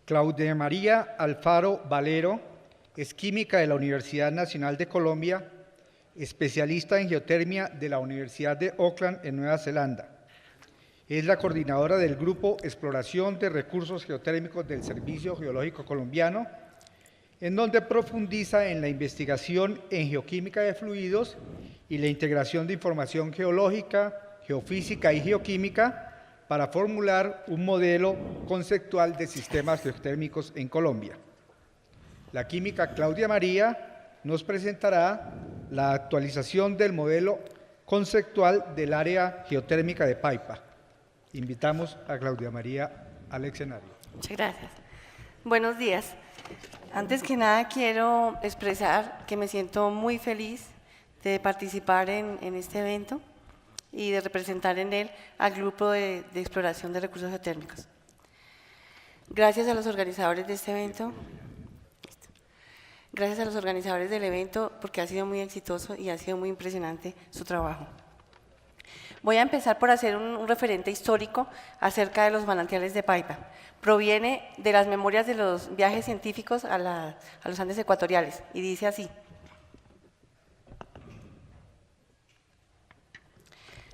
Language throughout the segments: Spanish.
Claudia María Alfaro Valero es química de la Universidad Nacional de Colombia, especialista en geotermia de la Universidad de Auckland en Nueva Zelanda. Es la coordinadora del Grupo Exploración de Recursos Geotérmicos del Servicio Geológico Colombiano, en donde profundiza en la investigación en geoquímica de fluidos y la integración de información geológica, geofísica y geoquímica para formular un modelo conceptual de sistemas geotérmicos en Colombia. La química Claudia María nos presentará la actualización del modelo conceptual del área geotérmica de Paipa. Invitamos a Claudia María al escenario. Muchas gracias. Buenos días. Antes que nada quiero expresar que me siento muy feliz de participar en este evento y de representar en él al Grupo de Exploración de Recursos Geotérmicos. Gracias a los organizadores de este evento. Gracias a los organizadores del evento porque ha sido muy exitoso y ha sido muy impresionante su trabajo. Voy a empezar por hacer un referente histórico acerca de los manantiales de Paipa. Proviene de las memorias de los viajes científicos a los Andes ecuatoriales y dice así.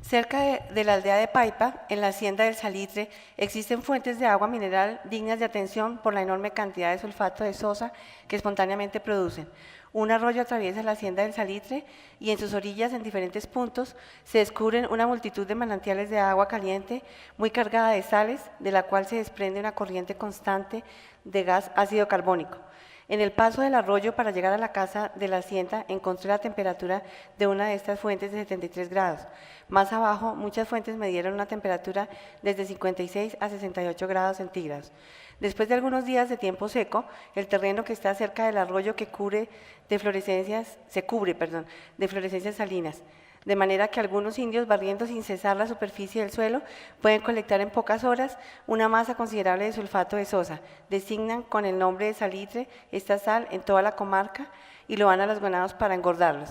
Cerca de la aldea de Paipa, en la hacienda del Salitre, existen fuentes de agua mineral dignas de atención por la enorme cantidad de sulfato de sosa que espontáneamente producen. Un arroyo atraviesa la hacienda del Salitre y en sus orillas, en diferentes puntos, se descubren una multitud de manantiales de agua caliente muy cargada de sales, de la cual se desprende una corriente constante de gas ácido carbónico. En el paso del arroyo para llegar a la casa de la hacienda encontré la temperatura de una de estas fuentes de 73 grados. Más abajo, muchas fuentes me dieron una temperatura desde 56 a 68 grados centígrados. Después de algunos días de tiempo seco, el terreno que está cerca del arroyo se cubre de fluorescencias salinas, de manera que algunos indios, barriendo sin cesar la superficie del suelo, pueden colectar en pocas horas una masa considerable de sulfato de sosa. Designan con el nombre de salitre esta sal en toda la comarca y lo van a los ganados para engordarlos.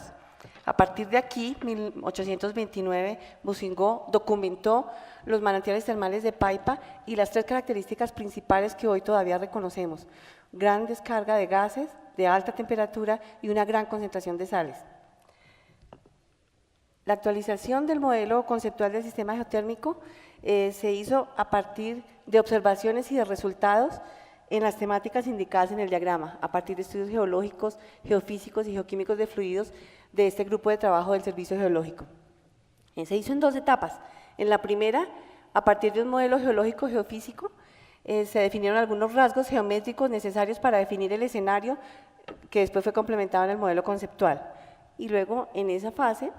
A partir de aquí, 1829, Bousingot documentó los manantiales termales de Paipa y las tres características principales que hoy todavía reconocemos: gran descarga de gases, de alta temperatura y una gran concentración de sales. La actualización del modelo conceptual del sistema geotérmico se hizo a partir de observaciones y de resultados en las temáticas indicadas en el diagrama, a partir de estudios geológicos, geofísicos y geoquímicos de fluidos de este grupo de trabajo del Servicio Geológico. Se hizo en dos etapas. En la primera, a partir de un modelo geológico geofísico, se definieron algunos rasgos geométricos necesarios para definir el escenario, que después fue complementado en el modelo conceptual. Y luego, en esa fase,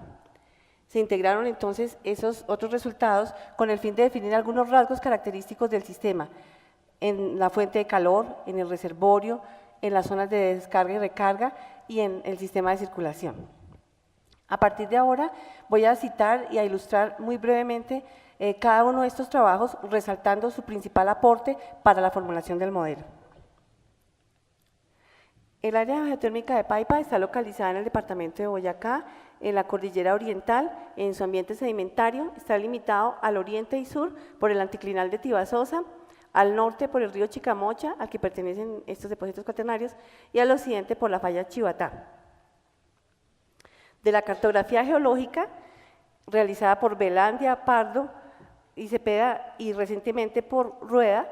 se integraron entonces esos otros resultados con el fin de definir algunos rasgos característicos del sistema, en la fuente de calor, en el reservorio, en las zonas de descarga y recarga y en el sistema de circulación. A partir de ahora voy a citar y a ilustrar muy brevemente cada uno de estos trabajos, resaltando su principal aporte para la formulación del modelo. El área geotérmica de Paipa está localizada en el departamento de Boyacá, en la cordillera oriental. En su ambiente sedimentario está limitado al oriente y sur por el anticlinal de Tibasosa, al norte por el río Chicamocha, al que pertenecen estos depósitos cuaternarios, y al occidente por la falla Chivatá. De la cartografía geológica realizada por Velandia, Pardo y Cepeda y recientemente por Rueda,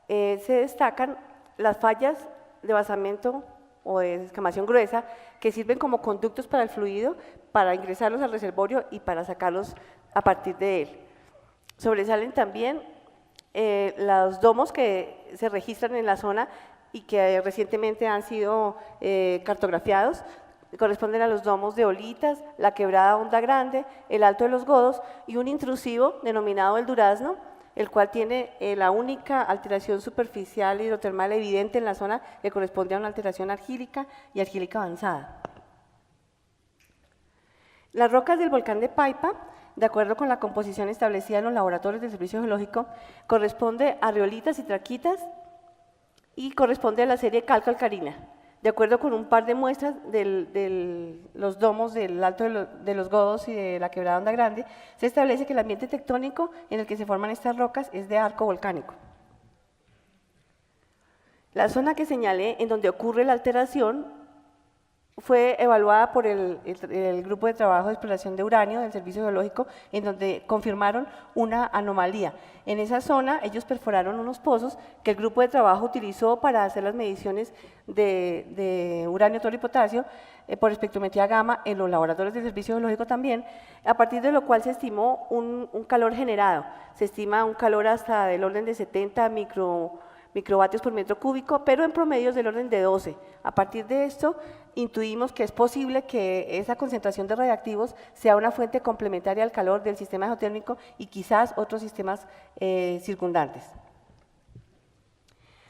se destacan las fallas de basamento o de escamación gruesa que sirven como conductos para el fluido, para ingresarlos al reservorio y para sacarlos a partir de él. Sobresalen también los domos que se registran en la zona y que recientemente han sido cartografiados. Corresponden a los domos de Olitas, la Quebrada Honda Grande, el Alto de los Godos y un intrusivo denominado el Durazno, el cual tiene la única alteración superficial hidrotermal evidente en la zona, que corresponde a una alteración argílica y argílica avanzada. Las rocas del volcán de Paipa, de acuerdo con la composición establecida en los laboratorios del Servicio Geológico, corresponde a riolitas y traquitas y corresponde a la serie calco-alcarina. De acuerdo con un par de muestras de los domos del Alto de los Godos y de la Quebrada Honda Grande, se establece que el ambiente tectónico en el que se forman estas rocas es de arco volcánico. La zona que señalé en donde ocurre la alteración fue evaluada por el Grupo de Trabajo de Exploración de Uranio del Servicio Geológico, en donde confirmaron una anomalía. En esa zona ellos perforaron unos pozos que el Grupo de Trabajo utilizó para hacer las mediciones de uranio, torio y potasio por espectrometría gamma en los laboratorios del Servicio Geológico también, a partir de lo cual se estimó un calor generado. Se estima un calor hasta del orden de 70 microvatios por metro cúbico, pero en promedios del orden de 12. A partir de esto, intuimos que es posible que esa concentración de radiactivos sea una fuente complementaria al calor del sistema geotérmico y quizás otros sistemas circundantes.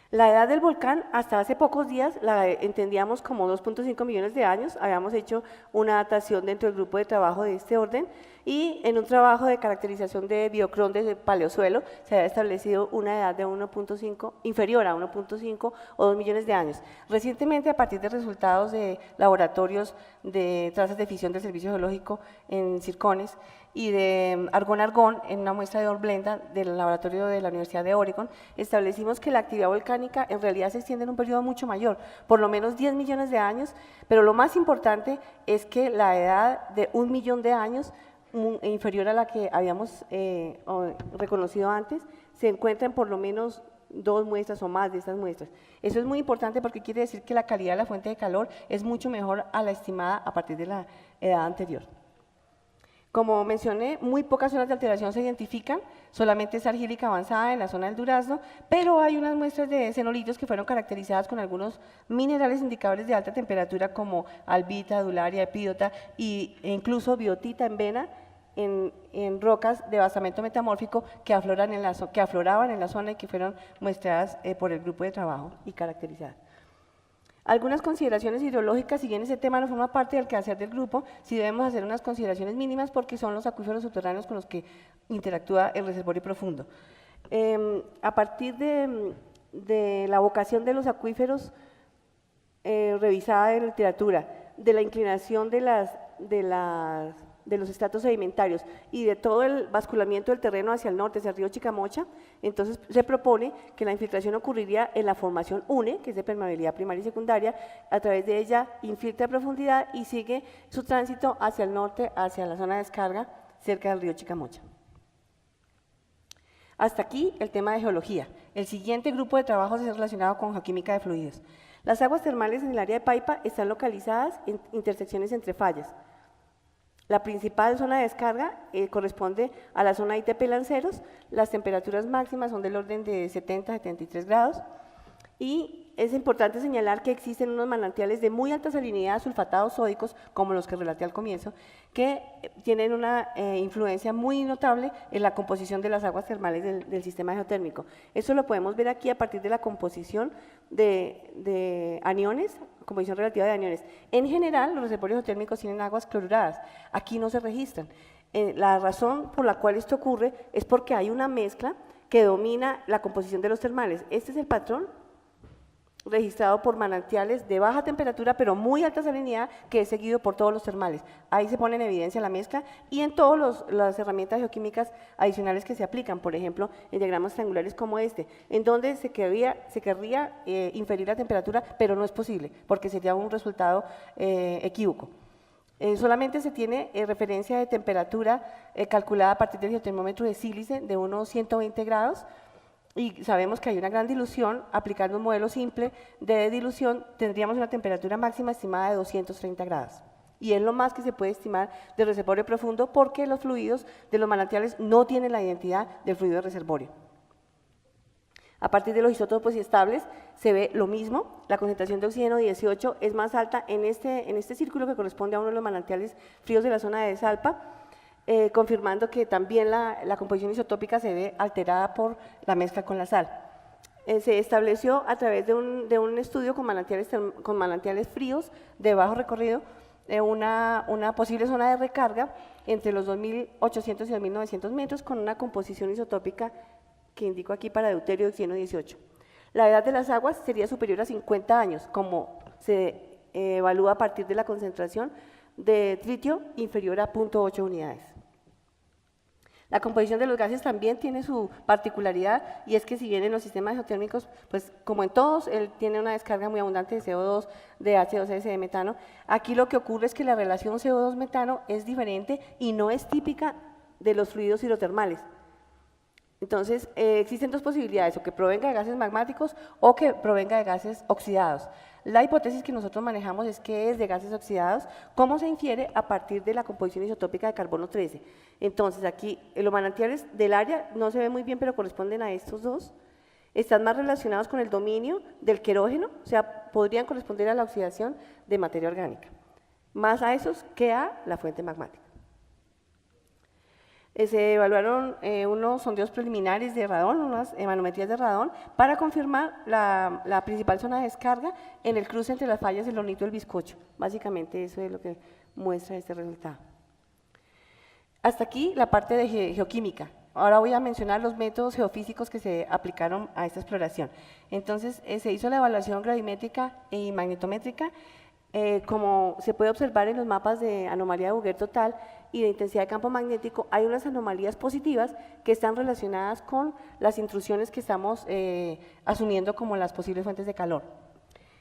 La edad del volcán, hasta hace pocos días, la entendíamos como 2.5 millones de años. Habíamos hecho una datación dentro del grupo de trabajo de este orden y en un trabajo de caracterización de biocrones de paleosuelo se había establecido una edad de 1.5, inferior a 1.5 o 2 millones de años. Recientemente, a partir de resultados de laboratorios de trazas de fisión del Servicio Geológico en Circones y de argón-argón en una muestra de horblenda del laboratorio de la Universidad de Oregon, establecimos que la actividad volcánica en realidad se extiende en un periodo mucho mayor, por lo menos 10 millones de años, pero lo más importante es que la edad de 1 millón de años, inferior a la que habíamos reconocido antes, se encuentra en por lo menos 2 muestras o más de estas muestras. Eso es muy importante porque quiere decir que la calidad de la fuente de calor es mucho mejor a la estimada a partir de la edad anterior. Como mencioné, muy pocas zonas de alteración se identifican, solamente es argílica avanzada en la zona del Durazno, pero hay unas muestras de xenolitos que fueron caracterizadas con algunos minerales indicadores de alta temperatura como albita, adularia, epídota e incluso biotita en vena en rocas de basamento metamórfico que afloraban en la zona y que fueron muestradas por el grupo de trabajo y caracterizadas. Algunas consideraciones hidrológicas, si bien ese tema no forma parte del quehacer del grupo, sí debemos hacer unas consideraciones mínimas porque son los acuíferos subterráneos con los que interactúa el reservorio profundo. A partir de la vocación de los acuíferos revisada en literatura, de la inclinación de los estratos sedimentarios y de todo el basculamiento del terreno hacia el norte, hacia el río Chicamocha, entonces se propone que la infiltración ocurriría en la formación UNE, que es de permeabilidad primaria y secundaria, a través de ella infiltra a profundidad y sigue su tránsito hacia el norte, hacia la zona de descarga, cerca del río Chicamocha. Hasta aquí el tema de geología. El siguiente grupo de trabajos es relacionado con geoquímica de fluidos. Las aguas termales en el área de Paipa están localizadas en intersecciones entre fallas. La principal zona de descarga corresponde a la zona ITP Lanceros, las temperaturas máximas son del orden de 70 a 73 grados y es importante señalar que existen unos manantiales de muy alta salinidad, sulfatados sódicos, como los que relaté al comienzo, que tienen una influencia muy notable en la composición de las aguas termales del sistema geotérmico. Eso lo podemos ver aquí a partir de la composición de aniones, composición relativa de aniones. En general, los reservorios geotérmicos tienen aguas cloruradas, aquí no se registran. La razón por la cual esto ocurre es porque hay una mezcla que domina la composición de los termales. Este es el patrón registrado por manantiales de baja temperatura pero muy alta salinidad que es seguido por todos los termales. Ahí se pone en evidencia la mezcla y en todas las herramientas geoquímicas adicionales que se aplican, por ejemplo, en diagramas triangulares como este, en donde se querría inferir la temperatura, pero no es posible porque sería un resultado equívoco. Solamente se tiene referencia de temperatura calculada a partir del geotermómetro de sílice de unos 120 grados, y sabemos que hay una gran dilución. Aplicando un modelo simple de dilución tendríamos una temperatura máxima estimada de 230 grados y es lo más que se puede estimar del reservorio profundo porque los fluidos de los manantiales no tienen la identidad del fluido del reservorio. A partir de los isótopos estables se ve lo mismo, la concentración de oxígeno 18 es más alta en este círculo que corresponde a uno de los manantiales fríos de la zona de Desalpa, confirmando que también la composición isotópica se ve alterada por la mezcla con la sal. Se estableció a través de un estudio con manantiales fríos de bajo recorrido una posible zona de recarga entre los 2.800 y 2.900 metros con una composición isotópica que indico aquí para deuterio de oxígeno 18. La edad de las aguas sería superior a 50 años, como se evalúa a partir de la concentración de tritio inferior a 0.8 unidades. La composición de los gases también tiene su particularidad y es que si bien en los sistemas geotérmicos, pues como en todos, él tiene una descarga muy abundante de CO2, de H2S, de metano, aquí lo que ocurre es que la relación CO2-metano es diferente y no es típica de los fluidos hidrotermales. Entonces, existen dos posibilidades, o que provenga de gases magmáticos o que provenga de gases oxidados. La hipótesis que nosotros manejamos es que es de gases oxidados, como se infiere a partir de la composición isotópica de carbono 13. Entonces, aquí los manantiales del área no se ve muy bien, pero corresponden a estos dos. Están más relacionados con el dominio del querógeno, o sea, podrían corresponder a la oxidación de materia orgánica, más a esos que a la fuente magmática. Se evaluaron unos sondeos preliminares de radón, unas manometrías de radón, para confirmar la principal zona de descarga en el cruce entre las fallas del Hornito y el Bizcocho. Básicamente eso es lo que muestra este resultado. Hasta aquí la parte de geoquímica. Ahora voy a mencionar los métodos geofísicos que se aplicaron a esta exploración. Entonces, se hizo la evaluación gravimétrica y magnetométrica. Como se puede observar en los mapas de anomalía de Bouguer total y de intensidad de campo magnético, hay unas anomalías positivas que están relacionadas con las intrusiones que estamos asumiendo como las posibles fuentes de calor.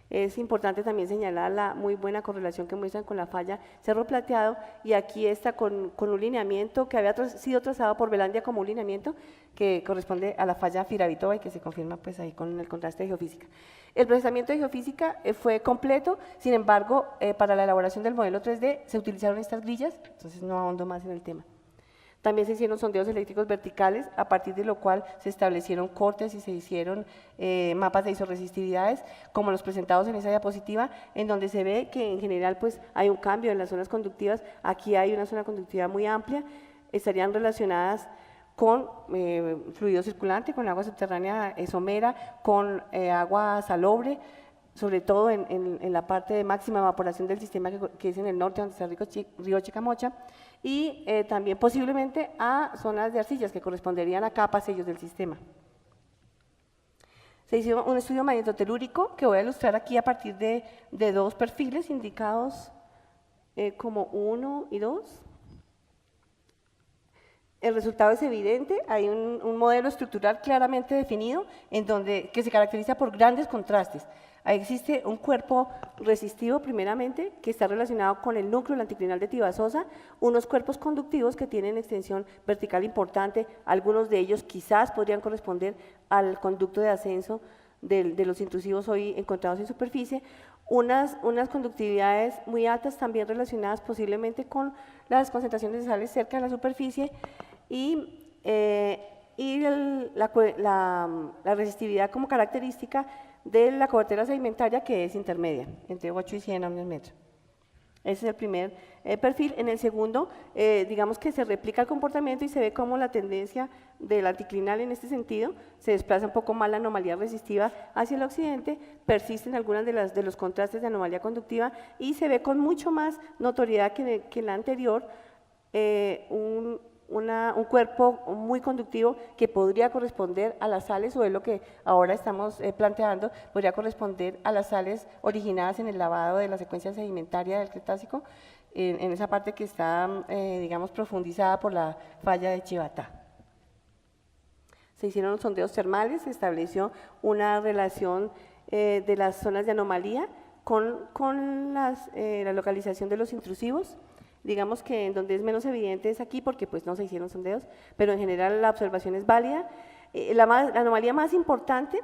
Es importante también señalar la muy buena correlación que muestran con la falla Cerro Plateado, y aquí está con un lineamiento que había sido trazado por Velandia como un lineamiento que corresponde a la falla Firavitoba y que se confirma pues ahí con el contraste de geofísica. El procesamiento de geofísica fue completo, sin embargo, para la elaboración del modelo 3D se utilizaron estas grillas, entonces no ahondo más en el tema. También se hicieron sondeos eléctricos verticales, a partir de lo cual se establecieron cortes y se hicieron mapas de isoresistividades, como los presentados en esa diapositiva, en donde se ve que en general pues, hay un cambio en las zonas conductivas. Aquí hay una zona conductiva muy amplia, estarían relacionadas con fluido circulante, con agua subterránea somera, con agua salobre, sobre todo en la parte de máxima evaporación del sistema que es en el norte, donde está el río Chicamocha, y también posiblemente a zonas de arcillas que corresponderían a capas ellos del sistema. Se hizo un estudio magnetotelúrico que voy a ilustrar aquí a partir de dos perfiles indicados como 1 y 2. El resultado es evidente, hay un modelo estructural claramente definido que se caracteriza por grandes contrastes. Ahí existe un cuerpo resistivo primeramente, que está relacionado con el núcleo del anticlinal de Tibasosa, unos cuerpos conductivos que tienen extensión vertical importante, algunos de ellos quizás podrían corresponder al conducto de ascenso de los intrusivos hoy encontrados en superficie, unas conductividades muy altas también relacionadas posiblemente con las concentraciones de sales cerca de la superficie y la resistividad como característica de la cobertura sedimentaria, que es intermedia, entre 8 y 100 ohmios metro. Ese es el primer perfil. En el segundo, digamos que se replica el comportamiento y se ve cómo la tendencia del anticlinal en este sentido se desplaza un poco más la anomalía resistiva hacia el occidente, persisten algunas de los contrastes de anomalía conductiva y se ve con mucho más notoriedad que en la anterior un cuerpo muy conductivo que podría corresponder a las sales, o es lo que ahora estamos planteando, podría corresponder a las sales originadas en el lavado de la secuencia sedimentaria del Cretácico, en esa parte que está, digamos, profundizada por la falla de Chivatá. Se hicieron sondeos termales, se estableció una relación de las zonas de anomalía con la localización de los intrusivos. Digamos que en donde es menos evidente es aquí porque pues no se hicieron sondeos, pero en general la observación es válida. La anomalía más importante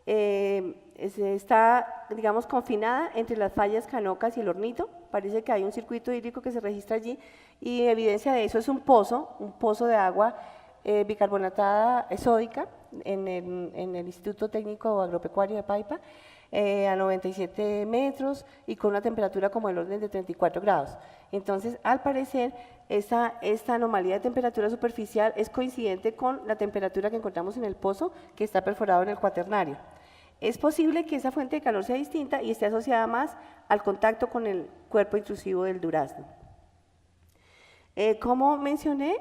está, digamos, confinada entre las fallas Canocas y el Hornito. Parece que hay un circuito hídrico que se registra allí y evidencia de eso es un pozo de agua bicarbonatada sódica en el Instituto Técnico Agropecuario de Paipa, a 97 metros y con una temperatura como el orden de 34 grados. Entonces, al parecer, esta anomalía de temperatura superficial es coincidente con la temperatura que encontramos en el pozo que está perforado en el cuaternario. Es posible que esa fuente de calor sea distinta y esté asociada más al contacto con el cuerpo intrusivo del durazno. Como mencioné,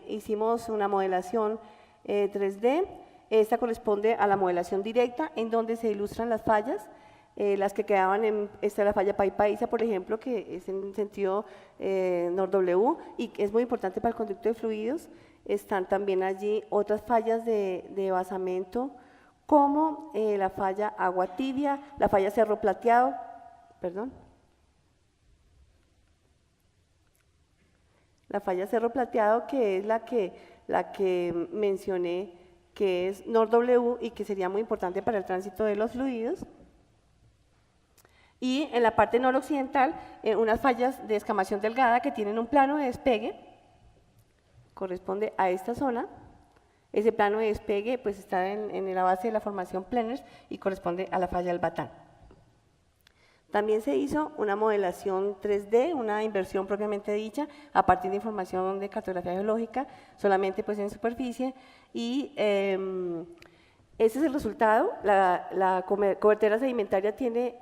hicimos una modelación 3D. Esta corresponde a la modelación directa, en donde se ilustran las fallas las que quedaban está la falla Paipaiza, por ejemplo, que es en sentido Nor-W y que es muy importante para el conducto de fluidos. Están también allí otras fallas de basamento, como la falla Agua Tibia, la falla Cerro Plateado, perdón. La falla Cerro Plateado, que es la que mencioné, que es Nor-W y que sería muy importante para el tránsito de los fluidos. Y en la parte noroccidental, unas fallas de escamación delgada que tienen un plano de despegue, corresponde a esta zona. Ese plano de despegue pues está en la base de la formación Plenners y corresponde a la falla del Batán. También se hizo una modelación 3D, una inversión propiamente dicha, a partir de información de cartografía geológica, solamente pues en superficie, y ese es el resultado. La cobertura sedimentaria tiene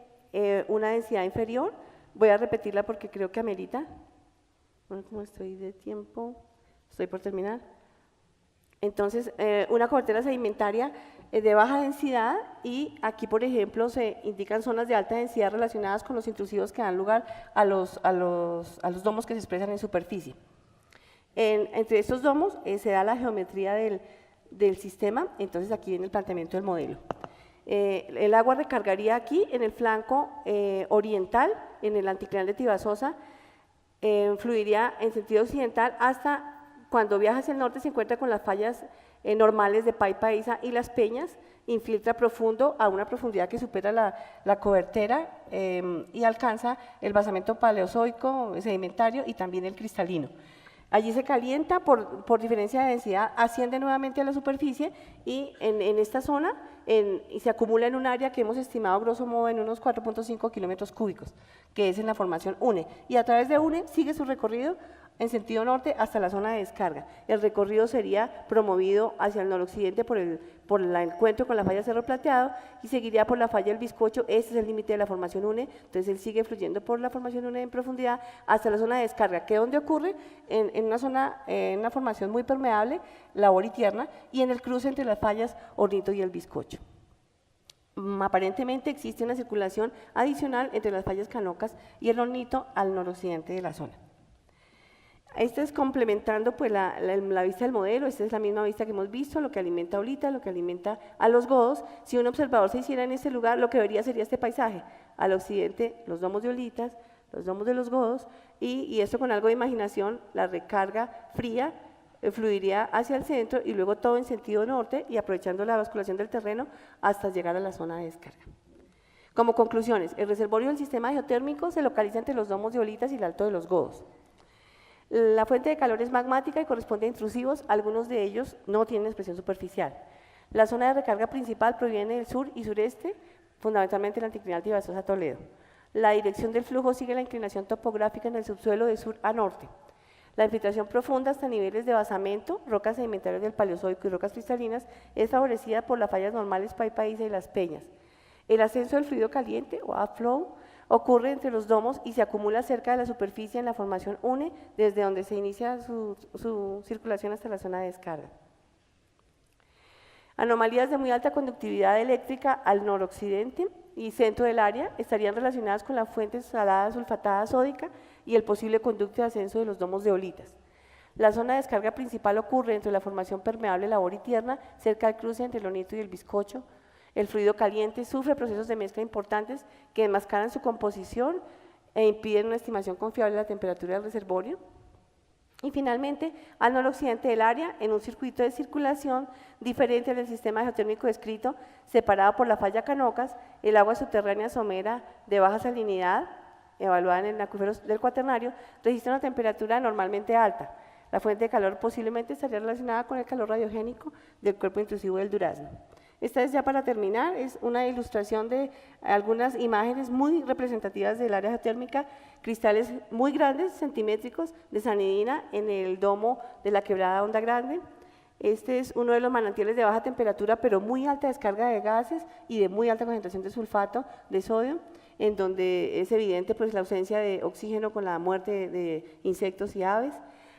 una densidad inferior. Voy a repetirla porque creo que amerita. Bueno, como estoy de tiempo, estoy por terminar. Entonces, una cobertura sedimentaria de baja densidad, y aquí, por ejemplo, se indican zonas de alta densidad relacionadas con los intrusivos que dan lugar a los domos que se expresan en superficie. Entre estos domos se da la geometría del sistema. Entonces aquí viene el planteamiento del modelo. El agua recargaría aquí en el flanco oriental, en el anticlinal de Tibasosa, fluiría en sentido occidental hasta cuando viaja hacia el norte, se encuentra con las fallas normales de Paipaiza y Las Peñas, infiltra profundo a una profundidad que supera la cobertera y alcanza el basamento paleozoico, sedimentario y también el cristalino. Allí se calienta por diferencia de densidad, asciende nuevamente a la superficie y en esta zona y se acumula en un área que hemos estimado grosso modo en unos 4.5 kilómetros cúbicos, que es en la formación UNE, y a través de UNE sigue su recorrido en sentido norte hasta la zona de descarga. El recorrido sería promovido hacia el noroccidente por el encuentro con la falla Cerro Plateado y seguiría por la falla El Bizcocho. Este es el límite de la formación UNE, entonces él sigue fluyendo por la formación UNE en profundidad hasta la zona de descarga, que es donde ocurre en una formación muy permeable, la Boritierna, y en el cruce entre las fallas Hornito y El Bizcocho. Aparentemente existe una circulación adicional entre las fallas Canocas y el Hornito al noroccidente de la zona. Esta es complementando pues la vista del modelo. Esta es la misma vista que hemos visto, lo que alimenta a Olita, lo que alimenta a los Godos. Si un observador se hiciera en este lugar, lo que vería sería este paisaje. Al occidente, los domos de Olitas, los domos de los Godos, y esto con algo de imaginación, la recarga fría fluiría hacia el centro y luego todo en sentido norte y aprovechando la basculación del terreno hasta llegar a la zona de descarga. Como conclusiones, el reservorio del sistema geotérmico se localiza entre los domos de Olitas y el Alto de los Godos. La fuente de calor es magmática y corresponde a intrusivos, algunos de ellos no tienen expresión superficial. La zona de recarga principal proviene del sur y sureste, fundamentalmente el anticlinal Tibasosa-Toledo. La dirección del flujo sigue la inclinación topográfica en el subsuelo de sur a norte. La infiltración profunda hasta niveles de basamento, rocas sedimentarias del Paleozoico y rocas cristalinas es favorecida por las fallas normales Paipaiza y Las Peñas. El ascenso del fluido caliente o upflow ocurre entre los domos y se acumula cerca de la superficie en la formación UNE, desde donde se inicia su circulación hasta la zona de descarga. Anomalías de muy alta conductividad eléctrica al noroccidente y centro del área estarían relacionadas con la fuente salada sulfatada sódica y el posible conducto de ascenso de los domos de Olitas. La zona de descarga principal ocurre entre la formación permeable La Boritierna, cerca del cruce entre el Hornito y el Bizcocho. El fluido caliente sufre procesos de mezcla importantes que enmascaran su composición e impiden una estimación confiable de la temperatura del reservorio. Y finalmente, al noroccidente del área, en un circuito de circulación diferente del sistema geotérmico descrito, separado por la falla Canocas, el agua subterránea somera de baja salinidad, evaluada en el acuífero del Cuaternario, registra una temperatura normalmente alta. La fuente de calor posiblemente estaría relacionada con el calor radiogénico del cuerpo intrusivo del Durazno. Esta es ya para terminar, es una ilustración de algunas imágenes muy representativas del área geotérmica, cristales muy grandes, centimétricos, de sanidina en el domo de la quebrada Onda Grande. Este es uno de los manantiales de baja temperatura, pero muy alta descarga de gases y de muy alta concentración de sulfato de sodio, en donde es evidente pues, la ausencia de oxígeno con la muerte de insectos y aves.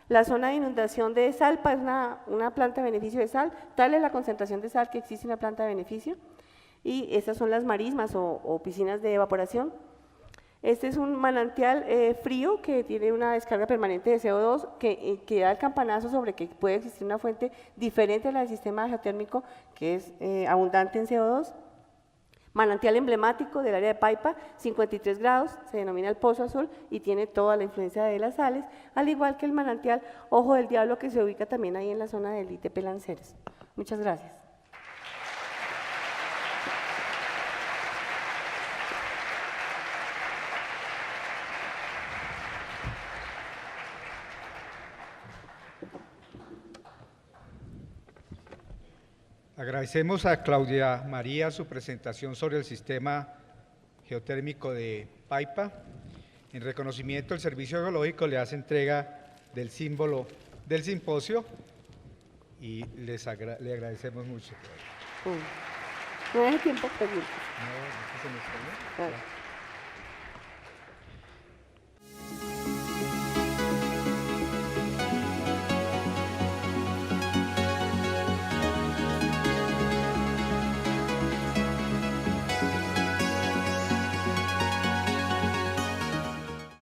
La zona de inundación de Salpa es una planta de beneficio de sal, tal es la concentración de sal que existe en la planta de beneficio. y estas son las marismas o piscinas de evaporación. Este es un manantial frío que tiene una descarga permanente de CO2 que da el campanazo sobre que puede existir una fuente diferente a la del sistema geotérmico que es abundante en CO2. Manantial emblemático del área de Paipa, 53 grados, se denomina el Pozo Azul y tiene toda la influencia de las sales, al igual que el manantial Ojo del Diablo que se ubica también ahí en la zona del ITP Lanceres. Muchas gracias. Agradecemos a Claudia María su presentación sobre el sistema geotérmico de Paipa. En reconocimiento, el Servicio Geológico le hace entrega del símbolo del simposio y le agradecemos mucho. No hay tiempo, preguntas. No, no se nos